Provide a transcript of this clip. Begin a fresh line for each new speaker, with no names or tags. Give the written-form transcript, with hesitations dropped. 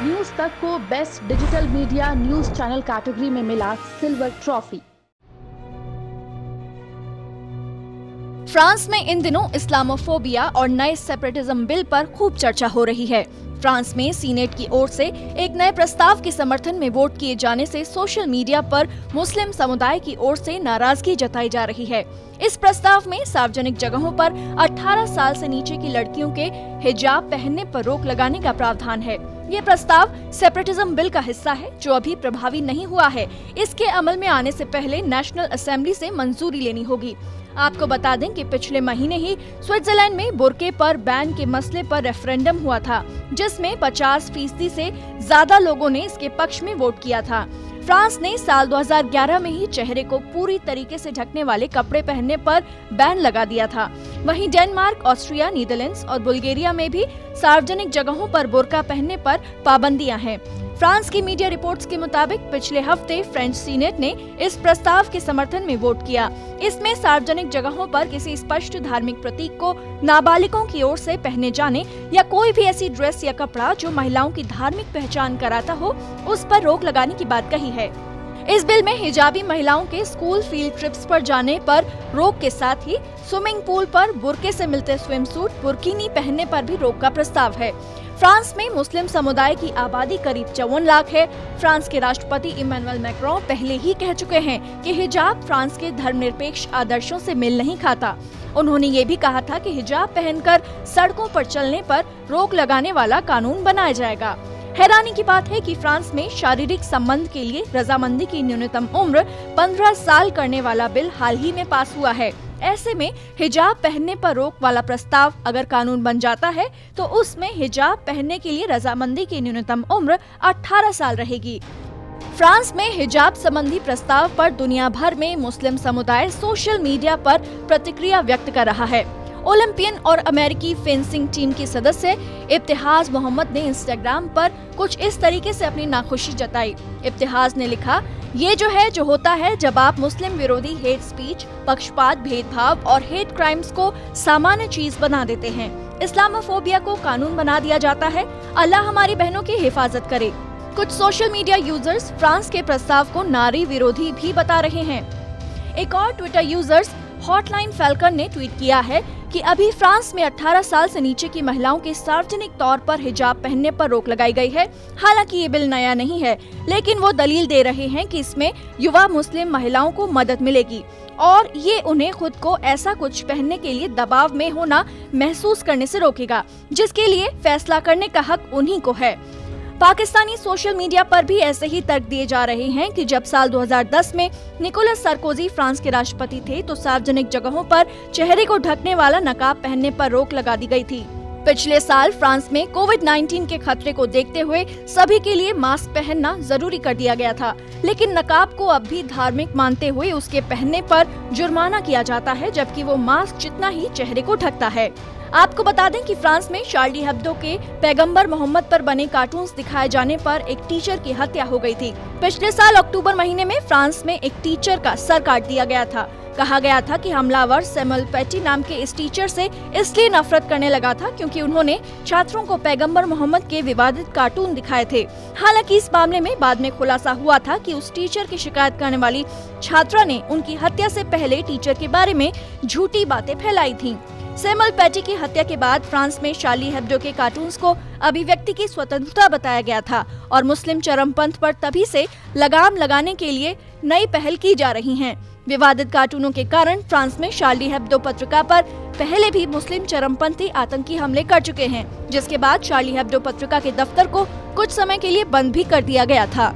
News तक को best digital media news channel category में मिला सिल्वर ट्रॉफी।
फ्रांस में इन दिनों इस्लामोफोबिया और नए सेपरेटिज्म बिल पर खूब चर्चा हो रही है। फ्रांस में सीनेट की ओर से एक नए प्रस्ताव के समर्थन में वोट किए जाने से सोशल मीडिया पर मुस्लिम समुदाय की ओर से नाराजगी जताई जा रही है। इस प्रस्ताव में सार्वजनिक जगहों पर 18 साल से नीचे की लड़कियों के हिजाब पहनने पर रोक लगाने का प्रावधान है। ये प्रस्ताव सेपरेटिज्म बिल का हिस्सा है जो अभी प्रभावी नहीं हुआ है। इसके अमल में आने से पहले नेशनल असेंबली से मंजूरी लेनी होगी। आपको बता दें कि पिछले महीने ही स्विट्जरलैंड में बुर्के पर बैन के मसले पर रेफरेंडम हुआ था, जिसमें 50% से ज्यादा लोगों ने इसके पक्ष में वोट किया था। फ्रांस ने साल 2011 में ही चेहरे को पूरी तरीके से ढकने वाले कपड़े पहनने पर बैन लगा दिया था। वहीं डेनमार्क, ऑस्ट्रिया, नीदरलैंड्स और बुल्गारिया में भी सार्वजनिक जगहों पर बुर्का पहनने पर पाबंदियां हैं। फ्रांस की मीडिया रिपोर्ट्स के मुताबिक पिछले हफ्ते फ्रेंच सीनेट ने इस प्रस्ताव के समर्थन में वोट किया। इसमें सार्वजनिक जगहों पर किसी स्पष्ट धार्मिक प्रतीक को नाबालिगों की ओर से पहने जाने या कोई भी ऐसी ड्रेस या कपड़ा जो महिलाओं की धार्मिक पहचान कराता हो, उस पर रोक लगाने की बात कही है। इस बिल में हिजाबी महिलाओं के स्कूल फील्ड ट्रिप्स पर जाने पर रोक के साथ ही स्विमिंग पूल पर बुर्के से मिलते स्विमसूट, बुर्किनी पहनने पर भी रोक का प्रस्ताव है। फ्रांस में मुस्लिम समुदाय की आबादी करीब 54 लाख है। फ्रांस के राष्ट्रपति इमैनुअल मैक्रों पहले ही कह चुके हैं कि हिजाब फ्रांस के धर्मनिरपेक्ष आदर्शों से मेल नहीं खाता। उन्होंने ये भी कहा था कि हिजाब पहनकर सड़कों पर चलने पर रोक लगाने वाला कानून बनाया जाएगा। हैरानी की बात है कि फ्रांस में शारीरिक संबंध के लिए रजामंदी की न्यूनतम उम्र 15 साल करने वाला बिल हाल ही में पास हुआ है। ऐसे में हिजाब पहनने पर रोक वाला प्रस्ताव अगर कानून बन जाता है तो उसमें हिजाब पहनने के लिए रजामंदी की न्यूनतम उम्र 18 साल रहेगी। फ्रांस में हिजाब संबंधी प्रस्ताव पर दुनिया भर में मुस्लिम समुदाय सोशल मीडिया पर प्रतिक्रिया व्यक्त कर रहा है। ओलंपियन और अमेरिकी फेंसिंग टीम की सदस्य इब्तिहाज मोहम्मद ने इंस्टाग्राम पर कुछ इस तरीके से अपनी नाखुशी जताई। इब्तिहाज ने लिखा, ये जो होता है जब आप मुस्लिम विरोधी हेट स्पीच, पक्षपात, भेदभाव और हेट क्राइम्स को सामान्य चीज बना देते हैं। इस्लामोफोबिया को कानून बना दिया जाता है। अल्लाह हमारी बहनों की हिफाजत करे। कुछ सोशल मीडिया यूजर्स फ्रांस के प्रस्ताव को नारी विरोधी भी बता रहे हैं। एक और ट्विटर यूजर्स हॉटलाइन फैल्कन ने ट्वीट किया है कि अभी फ्रांस में 18 साल से नीचे की महिलाओं के सार्वजनिक तौर पर हिजाब पहनने पर रोक लगाई गई है। हालांकि ये बिल नया नहीं है, लेकिन वो दलील दे रहे हैं कि इसमें युवा मुस्लिम महिलाओं को मदद मिलेगी और ये उन्हें खुद को ऐसा कुछ पहनने के लिए दबाव में होना महसूस करने से रोकेगा, जिसके लिए फैसला करने का हक उन्हीं को है। पाकिस्तानी सोशल मीडिया पर भी ऐसे ही तर्क दिए जा रहे हैं कि जब साल 2010 में निकोलस सार्कोजी फ्रांस के राष्ट्रपति थे तो सार्वजनिक जगहों पर चेहरे को ढकने वाला नकाब पहनने पर रोक लगा दी गई थी। पिछले साल फ्रांस में कोविड-19 के खतरे को देखते हुए सभी के लिए मास्क पहनना जरूरी कर दिया गया था, लेकिन नकाब को अब भी धार्मिक मानते हुए उसके पहनने पर जुर्माना किया जाता है, जबकि वो मास्क जितना ही चेहरे को ढकता है। आपको बता दें कि फ्रांस में शार्ली हेब्दो के पैगंबर मोहम्मद पर बने कार्टून्स दिखाए जाने पर एक टीचर की हत्या हो गई थी। पिछले साल अक्टूबर महीने में फ्रांस में एक टीचर का सर काट दिया गया था। कहा गया था कि हमलावर सैमुअल पैटी नाम के इस टीचर से इसलिए नफरत करने लगा था क्योंकि उन्होंने छात्रों को पैगंबर मोहम्मद के विवादित कार्टून दिखाए थे। हालांकि इस मामले में बाद में खुलासा हुआ था कि उस टीचर की शिकायत करने वाली छात्रा ने उनकी हत्या से पहले टीचर के बारे में झूठी बातें फैलाई थीं। सैमुअल पैटी की हत्या के बाद फ्रांस में शार्ली हेब्दो के कार्टून्स को अभिव्यक्ति की स्वतंत्रता बताया गया था और मुस्लिम चरमपंथ पर तभी से लगाम लगाने के लिए नई पहल की जा रही हैं। विवादित कार्टूनों के कारण फ्रांस में शार्ली हेब्दो पत्रिका पर पहले भी मुस्लिम चरमपंथी आतंकी हमले कर चुके हैं, जिसके बाद शार्ली हेब्दो पत्रिका के दफ्तर को कुछ समय के लिए बंद भी कर दिया गया था।